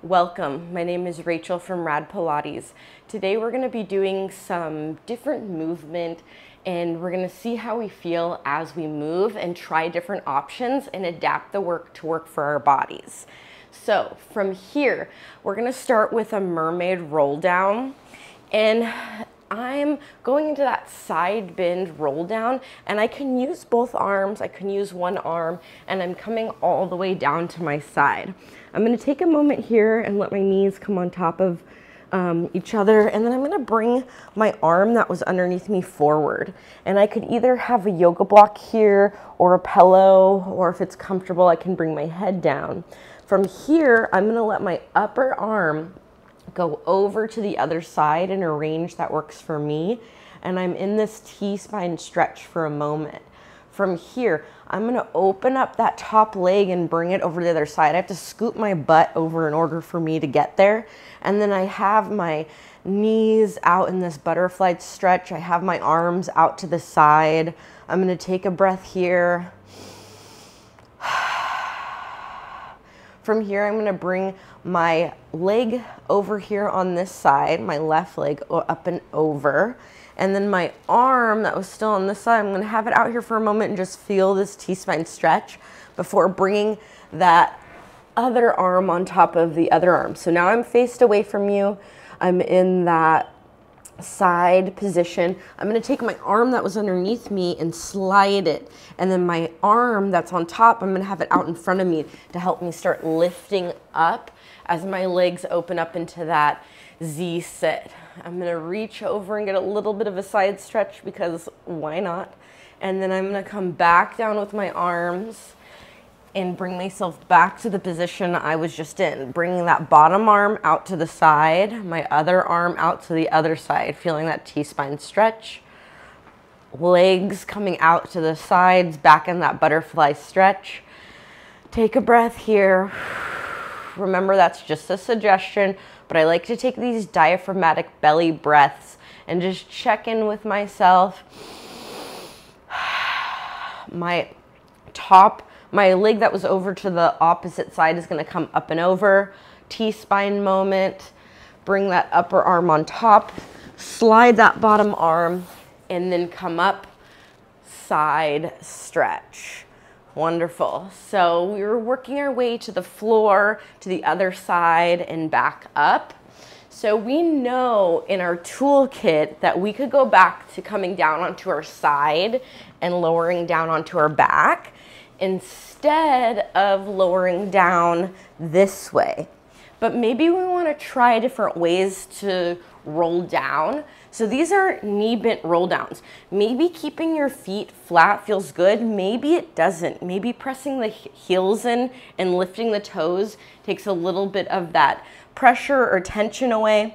Welcome, my name is Rachel from Rad Pilates. Today we're going to be doing some different movement and we're going to see how we feel as we move and try different options and adapt the work to work for our bodies. So from here, we're going to start with a mermaid roll down, and I'm going into that side bend roll down, and I can use both arms, I can use one arm, and I'm coming all the way down to my side. I'm going to take a moment here and let my knees come on top of each other, and then I'm going to bring my arm that was underneath me forward. And I could either have a yoga block here or a pillow, or if it's comfortable, I can bring my head down. From here, I'm going to let my upper arm go over to the other side in a range that works for me, and I'm in this T-spine stretch for a moment. From here, I'm going to open up that top leg and bring it over to the other side. I have to scoop my butt over in order for me to get there. And then I have my knees out in this butterfly stretch. I have my arms out to the side. I'm going to take a breath here. From here, I'm going to bring my leg over here on this side, my left leg up and over. And then my arm that was still on this side, I'm going to have it out here for a moment and just feel this T-spine stretch before bringing that other arm on top of the other arm. So now I'm faced away from you. I'm in that side position. I'm going to take my arm that was underneath me and slide it. And then my arm that's on top, I'm going to have it out in front of me to help me start lifting up as my legs open up into that Z sit. I'm going to reach over and get a little bit of a side stretch because why not? And then I'm going to come back down with my arms and bring myself back to the position I was just in. Bringing that bottom arm out to the side, my other arm out to the other side, feeling that T-spine stretch. Legs coming out to the sides, back in that butterfly stretch. Take a breath here. Remember, that's just a suggestion, but I like to take these diaphragmatic belly breaths and just check in with myself. My leg that was over to the opposite side is going to come up and over. T-spine moment. Bring that upper arm on top. Slide that bottom arm and then come up. Side stretch. Wonderful. So we were working our way to the floor, to the other side, and back up. So we know in our toolkit that we could go back to coming down onto our side and lowering down onto our back instead of lowering down this way. But maybe we want to try different ways to roll down. So these are knee bent roll downs. Maybe keeping your feet flat feels good. Maybe it doesn't. Maybe pressing the heels in and lifting the toes takes a little bit of that pressure or tension away.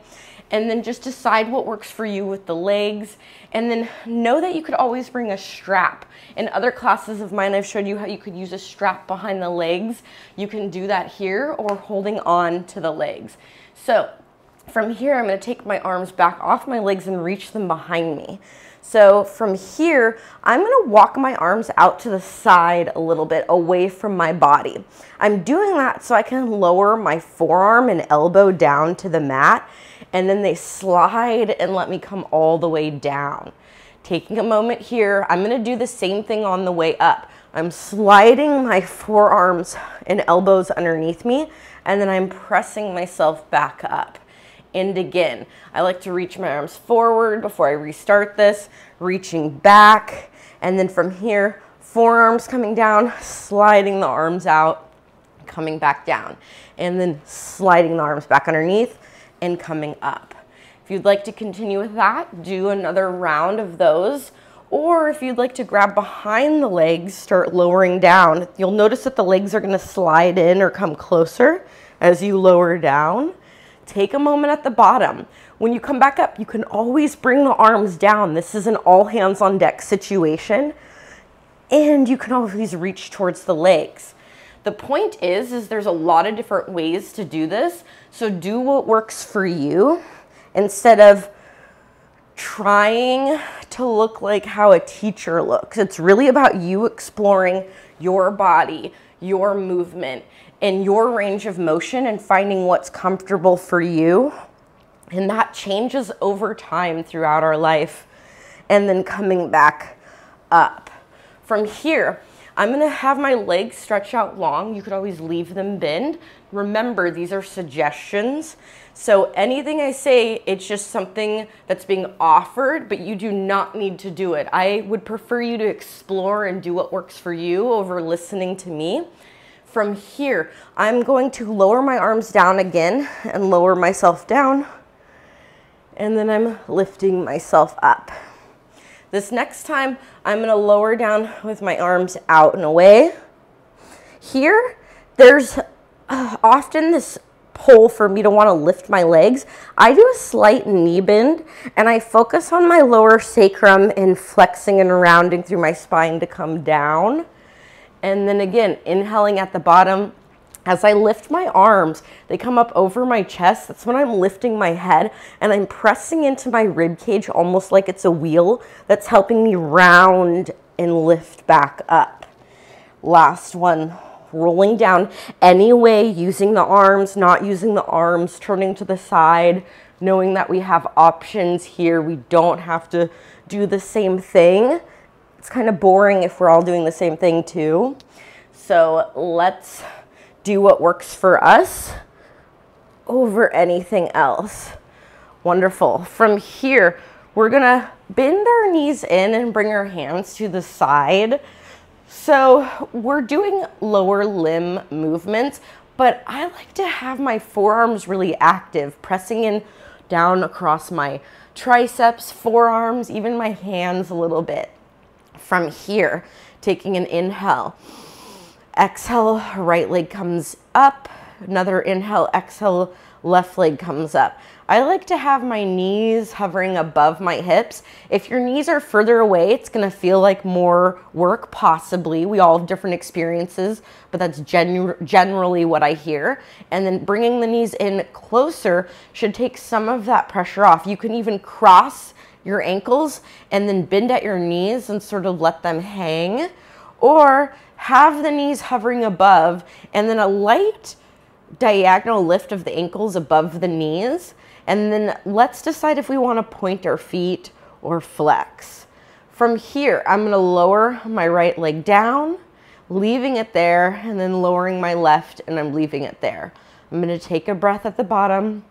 And then just decide what works for you with the legs. And then know that you could always bring a strap. In other classes of mine, I've showed you how you could use a strap behind the legs. You can do that here or holding on to the legs. So from here, I'm going to take my arms back off my legs and reach them behind me. So from here, I'm going to walk my arms out to the side a little bit away from my body. I'm doing that so I can lower my forearm and elbow down to the mat, and then they slide and let me come all the way down. Taking a moment here, I'm going to do the same thing on the way up. I'm sliding my forearms and elbows underneath me, and then I'm pressing myself back up. And again, I like to reach my arms forward before I restart this, reaching back, and then from here, forearms coming down, sliding the arms out, coming back down, and then sliding the arms back underneath and coming up. If you'd like to continue with that, do another round of those, or if you'd like to grab behind the legs, start lowering down. You'll notice that the legs are going to slide in or come closer as you lower down. Take a moment at the bottom. When you come back up, you can always bring the arms down. This is an all hands on deck situation, and you can always reach towards the legs. The point is there's a lot of different ways to do this, so do what works for you instead of trying to look like how a teacher looks. It's really about you exploring your body, your movement, in your range of motion and finding what's comfortable for you. And that changes over time throughout our life. And then coming back up. From here, I'm gonna have my legs stretch out long. You could always leave them bend. Remember, these are suggestions. So anything I say, it's just something that's being offered, but you do not need to do it. I would prefer you to explore and do what works for you over listening to me. From here, I'm going to lower my arms down again and lower myself down. And then I'm lifting myself up. This next time, I'm gonna lower down with my arms out and away. Here, there's often this pull for me to wanna lift my legs. I do a slight knee bend, and I focus on my lower sacrum and flexing and rounding through my spine to come down. And then again, inhaling at the bottom. As I lift my arms, they come up over my chest. That's when I'm lifting my head and I'm pressing into my rib cage almost like it's a wheel that's helping me round and lift back up. Last one, rolling down anyway, using the arms, not using the arms, turning to the side, knowing that we have options here. We don't have to do the same thing. It's kind of boring if we're all doing the same thing too. So let's do what works for us over anything else. Wonderful. From here, we're gonna bend our knees in and bring our hands to the side. So we're doing lower limb movements, but I like to have my forearms really active, pressing in down across my triceps, forearms, even my hands a little bit. From here, taking an inhale. Exhale, right leg comes up. Another inhale, exhale, left leg comes up. I like to have my knees hovering above my hips. If your knees are further away, it's gonna feel like more work, possibly. We all have different experiences, but that's generally what I hear. And then bringing the knees in closer should take some of that pressure off. You can even cross your ankles and then bend at your knees and sort of let them hang, or have the knees hovering above and then a light diagonal lift of the ankles above the knees. And then let's decide if we want to point our feet or flex. From here, I'm going to lower my right leg down, leaving it there, and then lowering my left, and I'm leaving it there. I'm going to take a breath at the bottom.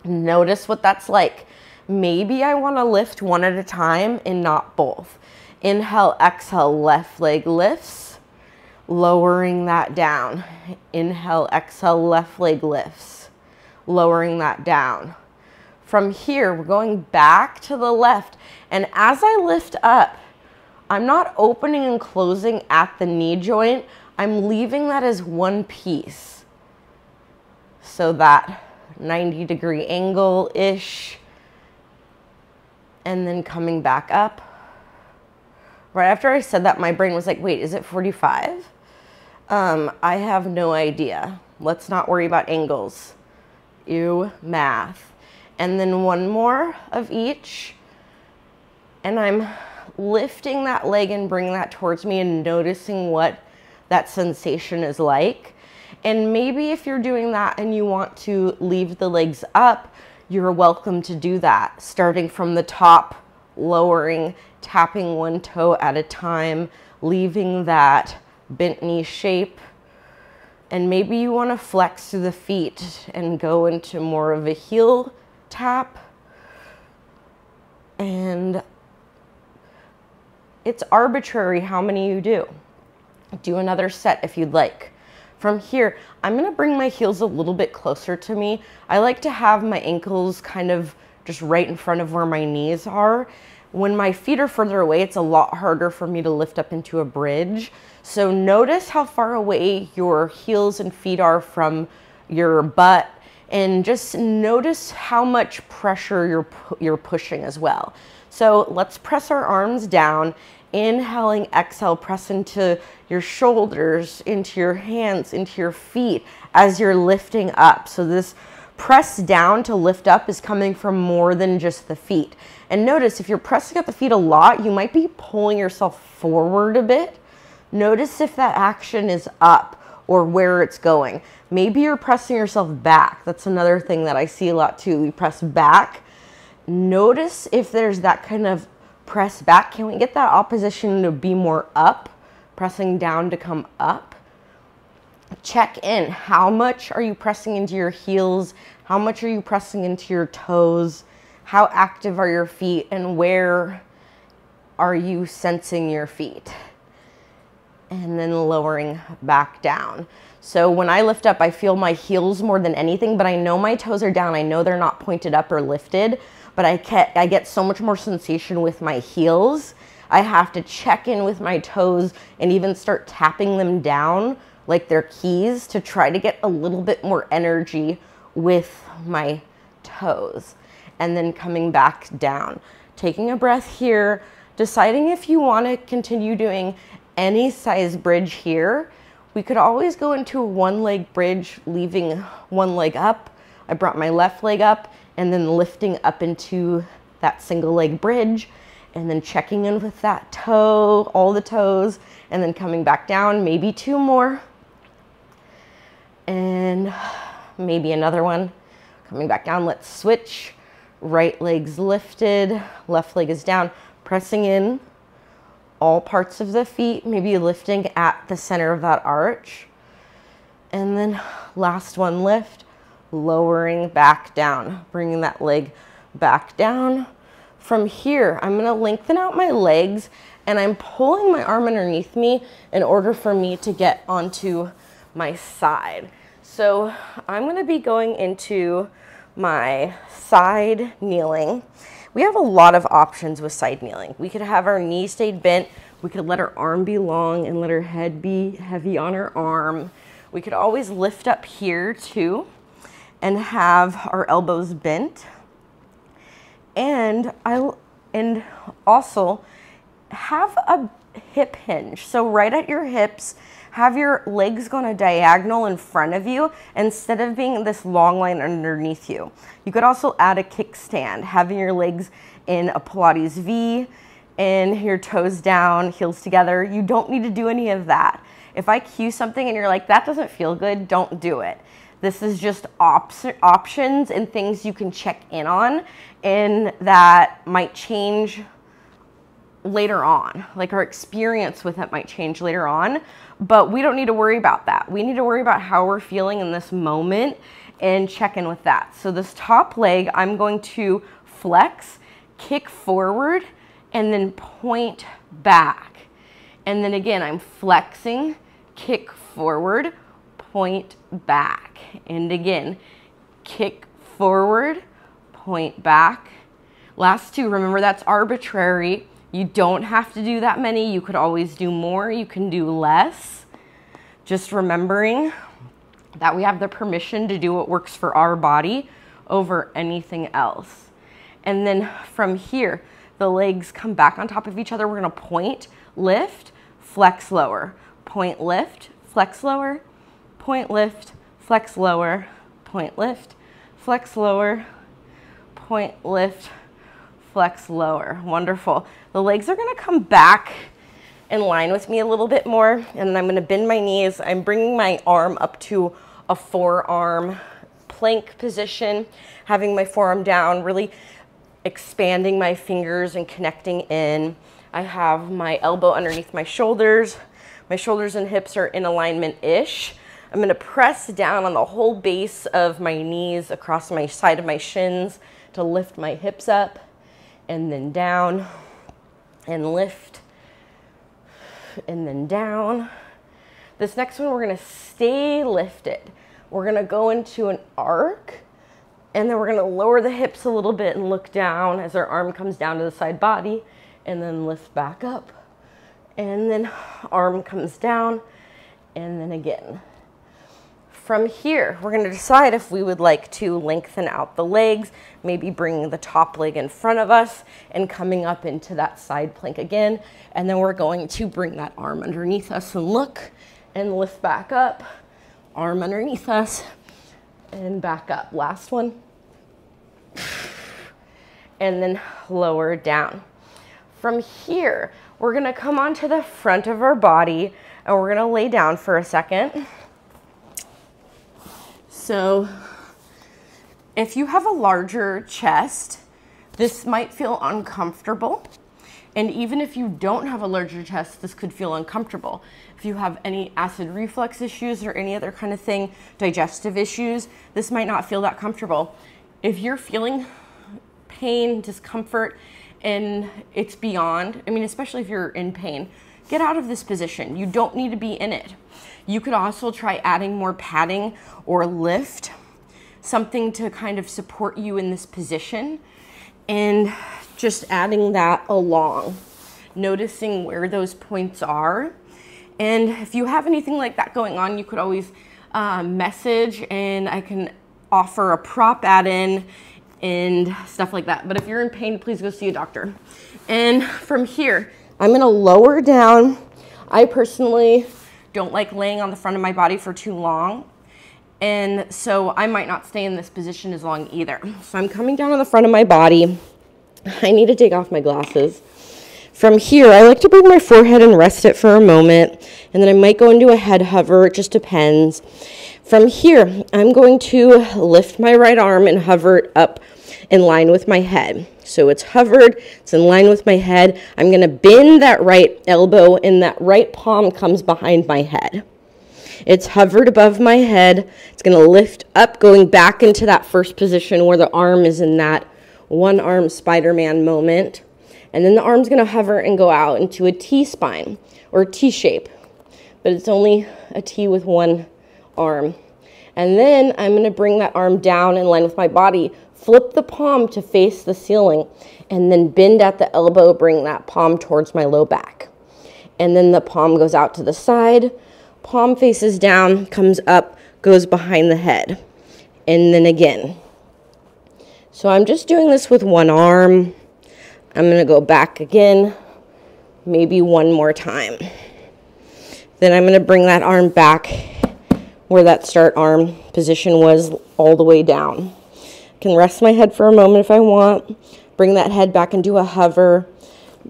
Notice what that's like. Maybe I want to lift one at a time and not both. Inhale, exhale, left leg lifts. Lowering that down. Inhale, exhale, left leg lifts. Lowering that down. From here, we're going back to the left. And as I lift up, I'm not opening and closing at the knee joint. I'm leaving that as one piece. So that 90-degree angle-ish. And then coming back up. Right after I said that, my brain was like, wait, is it 45? I have no idea. Let's not worry about angles. Ew, math. And then one more of each. And I'm lifting that leg and bringing that towards me and noticing what that sensation is like. And maybe if you're doing that and you want to leave the legs up, you're welcome to do that. Starting from the top, lowering, tapping one toe at a time, leaving that bent knee shape. And maybe you want to flex through the feet and go into more of a heel tap. And it's arbitrary how many you do. Do another set if you'd like. From here, I'm going to bring my heels a little bit closer to me. I like to have my ankles kind of just right in front of where my knees are. When my feet are further away, it's a lot harder for me to lift up into a bridge. So notice how far away your heels and feet are from your butt, and just notice how much pressure you're pushing as well. So let's press our arms down. Inhaling, exhale, press into your shoulders, into your hands, into your feet as you're lifting up. So this press down to lift up is coming from more than just the feet. And notice if you're pressing at the feet a lot, you might be pulling yourself forward a bit. Notice if that action is up or where it's going. Maybe you're pressing yourself back. That's another thing that I see a lot too. We press back. Notice if there's that kind of press back. Can we get that opposition to be more up? Pressing down to come up. Check in. How much are you pressing into your heels? How much are you pressing into your toes? How active are your feet, and where are you sensing your feet? And then lowering back down. So when I lift up, I feel my heels more than anything, but I know my toes are down. I know they're not pointed up or lifted, but I get so much more sensation with my heels. I have to check in with my toes and even start tapping them down like they're keys to try to get a little bit more energy with my toes. And then coming back down, taking a breath here, deciding if you want to continue doing any size bridge here. We could always go into a one leg bridge, leaving one leg up. I brought my left leg up and then lifting up into that single leg bridge, and then checking in with that toe, all the toes, and then coming back down, maybe 2 more. And maybe another one. Coming back down, let's switch. Right leg's lifted, left leg is down, pressing in all parts of the feet, maybe lifting at the center of that arch. And then last one, lift, lowering back down, bringing that leg back down. From here, I'm gonna lengthen out my legs and I'm pulling my arm underneath me in order for me to get onto my side. So I'm gonna be going into my side kneeling. We have a lot of options with side kneeling. We could have our knee stayed bent. We could let our arm be long and let our head be heavy on our arm. We could always lift up here too and have our elbows bent. And also have a hip hinge. So right at your hips, have your legs go on a diagonal in front of you instead of being this long line underneath you. You could also add a kickstand, having your legs in a Pilates V and your toes down, heels together. You don't need to do any of that. If I cue something and you're like, that doesn't feel good, don't do it. This is just options and things you can check in on and that might change later on. Like our experience with it might change later on, but we don't need to worry about that. We need to worry about how we're feeling in this moment and check in with that. So this top leg, I'm going to flex, kick forward, and then point back. And then again, I'm flexing, kick forward, point back. And again, kick forward, point back. Last 2, remember that's arbitrary. You don't have to do that many. You could always do more. You can do less. Just remembering that we have the permission to do what works for our body over anything else. And then from here, the legs come back on top of each other. We're gonna point, lift, flex lower, point, lift, flex lower, point, lift, flex lower, point, lift, flex lower, point, lift, flex lower. Wonderful. The legs are gonna come back in line with me a little bit more, and then I'm gonna bend my knees. I'm bringing my arm up to a forearm plank position, having my forearm down, really expanding my fingers and connecting in. I have my elbow underneath my shoulders. My shoulders and hips are in alignment-ish. I'm gonna press down on the whole base of my knees across my side of my shins to lift my hips up, and then down, and lift, and then down. This next one, we're gonna stay lifted. We're gonna go into an arc, and then we're gonna lower the hips a little bit and look down as our arm comes down to the side body, and then lift back up. And then arm comes down, and then again. From here, we're gonna decide if we would like to lengthen out the legs, maybe bringing the top leg in front of us and coming up into that side plank again. And then we're going to bring that arm underneath us and look and lift back up, arm underneath us and back up. Last one. And then lower down. From here, we're gonna come onto the front of our body and we're gonna lay down for a second. So if you have a larger chest, this might feel uncomfortable. And even if you don't have a larger chest, this could feel uncomfortable. If you have any acid reflux issues or any other kind of thing, digestive issues, this might not feel that comfortable. If you're feeling pain, discomfort, and it's beyond, I mean, especially if you're in pain, get out of this position. You don't need to be in it. You could also try adding more padding or lift, something to kind of support you in this position, and just adding that along, noticing where those points are. And if you have anything like that going on, you could always message and I can offer a prop add-in and stuff like that. But if you're in pain, please go see a doctor. And from here, I'm gonna lower down. I personally don't like laying on the front of my body for too long. And so I might not stay in this position as long either. So I'm coming down on the front of my body. I need to take off my glasses. From here, I like to bring my forehead and rest it for a moment, and then I might go into a head hover. It just depends. From here, I'm going to lift my right arm and hover it up in line with my head. So it's hovered, it's in line with my head. I'm going to bend that right elbow, and that right palm comes behind my head. It's hovered above my head. It's going to lift up, going back into that first position where the arm is in that one-arm Spider-Man moment. And then the arm's going to hover and go out into a T-spine or T-shape. But it's only a T with one arm. And then I'm going to bring that arm down in line with my body, flip the palm to face the ceiling, and then bend at the elbow, bring that palm towards my low back. And then the palm goes out to the side, palm faces down, comes up, goes behind the head. And then again. So I'm just doing this with one arm. I'm going to go back again, maybe one more time. Then I'm going to bring that arm back where that start arm position was, all the way down. I can rest my head for a moment if I want. Bring that head back and do a hover.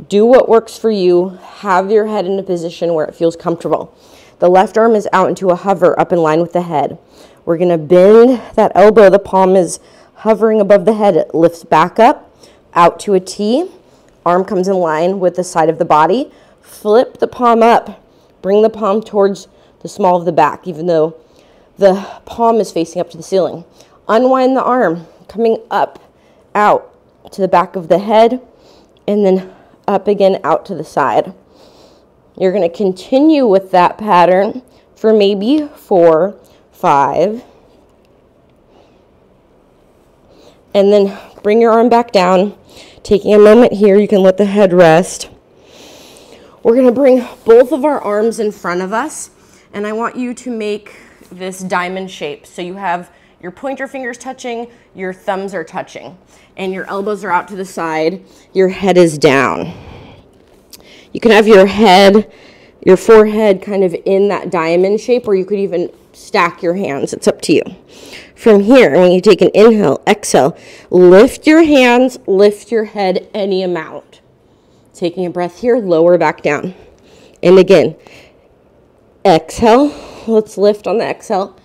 Do what works for you. Have your head in a position where it feels comfortable. The left arm is out into a hover up in line with the head. We're going to bend that elbow. The palm is hovering above the head. It lifts back up, out to a T. Arm comes in line with the side of the body. Flip the palm up. Bring the palm towards the small of the back, even though the palm is facing up to the ceiling. Unwind the arm, coming up, out to the back of the head, and then up again, out to the side. You're going to continue with that pattern for maybe 4, 5. And then bring your arm back down. Taking a moment here, you can let the head rest. We're going to bring both of our arms in front of us, and I want you to make this diamond shape. So you have your pointer fingers touching, your thumbs are touching, and your elbows are out to the side. Your head is down. You can have your head, your forehead kind of in that diamond shape, or you could even stack your hands. It's up to you. From here, when you take an inhale, exhale, lift your hands, lift your head any amount. Taking a breath here, lower back down. And again, exhale. Let's lift on the exhale.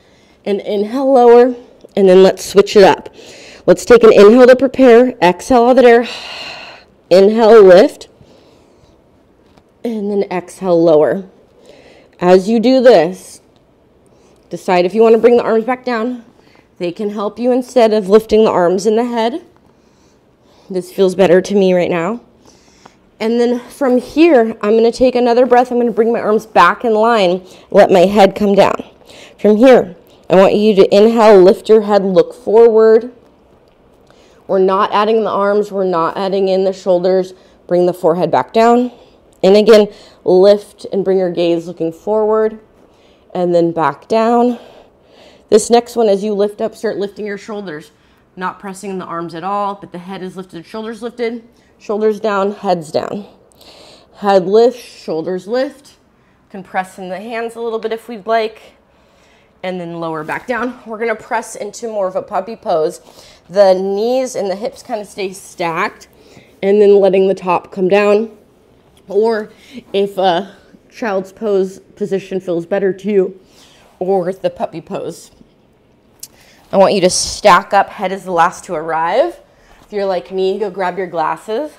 And inhale, lower. And then let's switch it up. Let's take an inhale to prepare. Exhale all that air. Inhale, lift. And then exhale, lower. As you do this, decide if you want to bring the arms back down. They can help you instead of lifting the arms in the head. This feels better to me right now. And then from here, I'm going to take another breath. I'm going to bring my arms back in line, let my head come down. From here, I want you to inhale, lift your head, look forward. We're not adding the arms. We're not adding in the shoulders. Bring the forehead back down. And again, lift and bring your gaze looking forward and then back down. This next one, as you lift up, start lifting your shoulders, not pressing the arms at all, but the head is lifted, shoulders down, heads down. Head lift, shoulders lift. Can press in the hands a little bit if we'd like, and then lower back down. We're gonna press into more of a puppy pose. The knees and the hips kind of stay stacked, and then letting the top come down. Or if a child's pose position feels better to you, or the puppy pose. I want you to stack up, head is the last to arrive. If you're like me, go grab your glasses.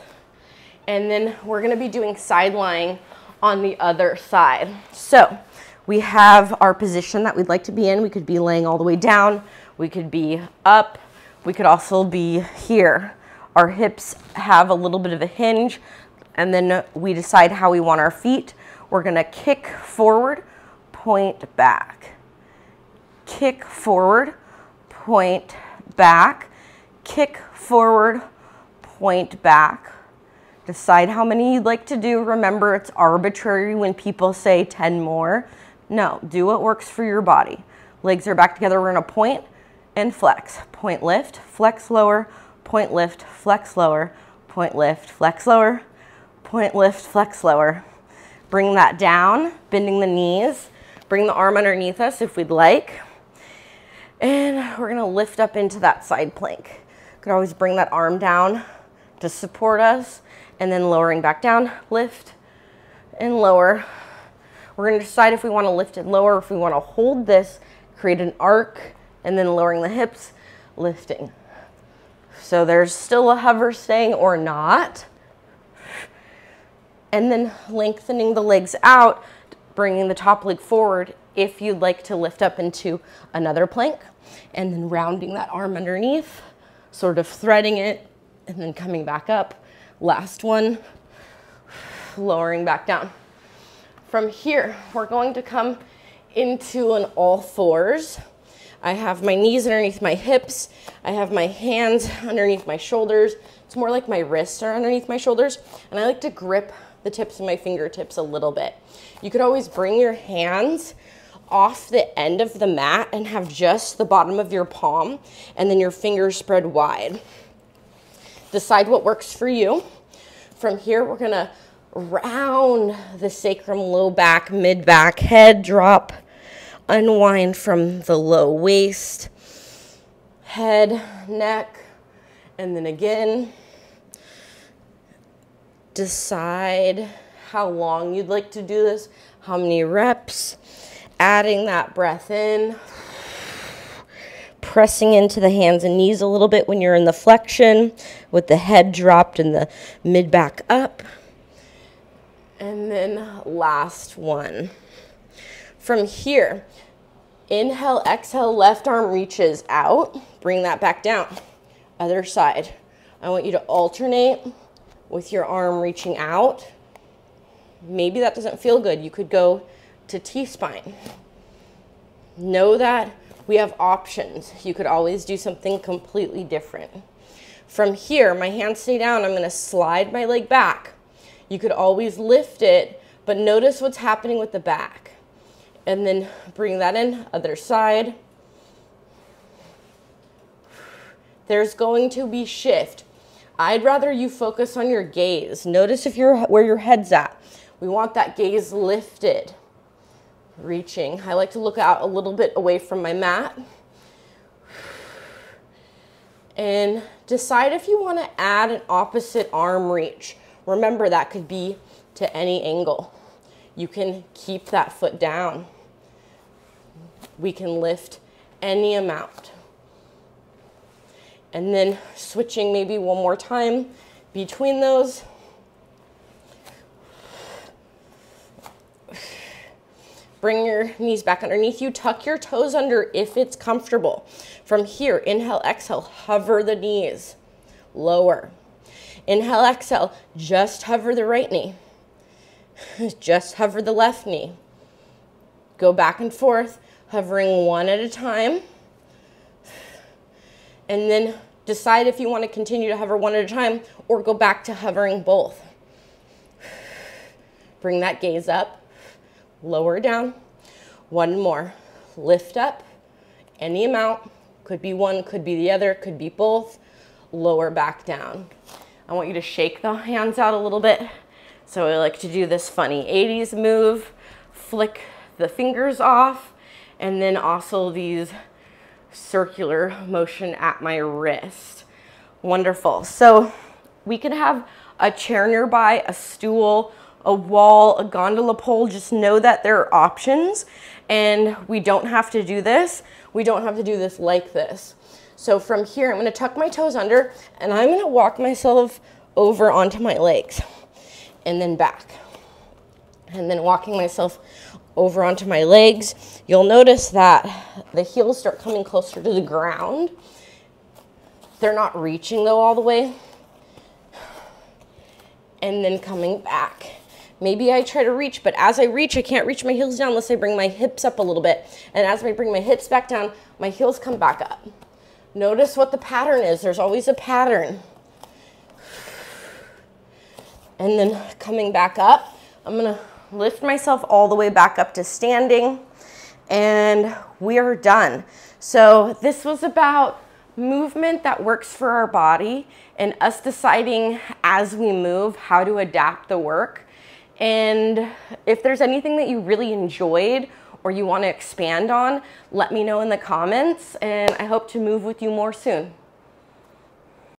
And then we're gonna be doing side lying on the other side. So we have our position that we'd like to be in. We could be laying all the way down. We could be up. We could also be here. Our hips have a little bit of a hinge, and then we decide how we want our feet. We're gonna kick forward, point back. Kick forward, point back. Kick forward, point back. Decide how many you'd like to do. Remember, it's arbitrary when people say 10 more. No, do what works for your body. Legs are back together. We're gonna point and flex. Point, lift, flex lower, point, lift, flex lower, point, lift, flex lower, point, lift, flex lower. Bring that down, bending the knees. Bring the arm underneath us if we'd like. And we're gonna lift up into that side plank. Could always bring that arm down to support us, and then lowering back down, lift and lower. We're gonna decide if we wanna lift it lower, if we wanna hold this, create an arc, and then lowering the hips, lifting. So there's still a hover staying or not. And then lengthening the legs out, bringing the top leg forward if you'd like to lift up into another plank, and then rounding that arm underneath, sort of threading it, and then coming back up. Last one, lowering back down. From here, we're going to come into an all fours. I have my knees underneath my hips. I have my hands underneath my shoulders. It's more like my wrists are underneath my shoulders. And I like to grip the tips of my fingertips a little bit. You could always bring your hands off the end of the mat and have just the bottom of your palm and then your fingers spread wide. Decide what works for you. From here, we're gonna round the sacrum, low back, mid back, head drop, unwind from the low waist, head, neck, and then again, decide how long you'd like to do this, how many reps, adding that breath in, pressing into the hands and knees a little bit when you're in the flexion with the head dropped and the mid back up. And then last one. From here, inhale, exhale, left arm reaches out. Bring that back down. Other side. I want you to alternate with your arm reaching out. Maybe that doesn't feel good. You could go to T-spine. Know that we have options. You could always do something completely different. From here, my hands stay down. I'm gonna slide my leg back. You could always lift it, but notice what's happening with the back. And then bring that in, other side. There's going to be shift. I'd rather you focus on your gaze. Notice where your head's at. We want that gaze lifted. Reaching. I like to look out a little bit away from my mat. And decide if you want to add an opposite arm reach. Remember, that could be to any angle. You can keep that foot down. We can lift any amount. And then switching maybe one more time between those. Bring your knees back underneath you. Tuck your toes under if it's comfortable. From here, inhale, exhale, hover the knees. Lower. Inhale, exhale, just hover the right knee. Just hover the left knee. Go back and forth, hovering one at a time. And then decide if you want to continue to hover one at a time or go back to hovering both. Bring that gaze up. Lower down. One more. Lift up. Any amount. Could be one, could be the other, could be both. Lower back down. I want you to shake the hands out a little bit. So I like to do this funny 80s move. Flick the fingers off. And then also these circular motion at my wrist. Wonderful. So we could have a chair nearby, a stool, a wall, a gondola pole. Just know that there are options. And we don't have to do this. We don't have to do this like this. So from here, I'm gonna tuck my toes under and I'm gonna walk myself over onto my legs and then back. And then walking myself over onto my legs. You'll notice that the heels start coming closer to the ground. They're not reaching though all the way. And then coming back. Maybe I try to reach, but as I reach, I can't reach my heels down unless I bring my hips up a little bit. And as I bring my hips back down, my heels come back up. Notice what the pattern is. There's always a pattern. And then coming back up, I'm gonna lift myself all the way back up to standing, and we are done. So this was about movement that works for our body and us deciding as we move how to adapt the work. And if there's anything that you really enjoyed or you want to expand on, let me know in the comments, and I hope to move with you more soon.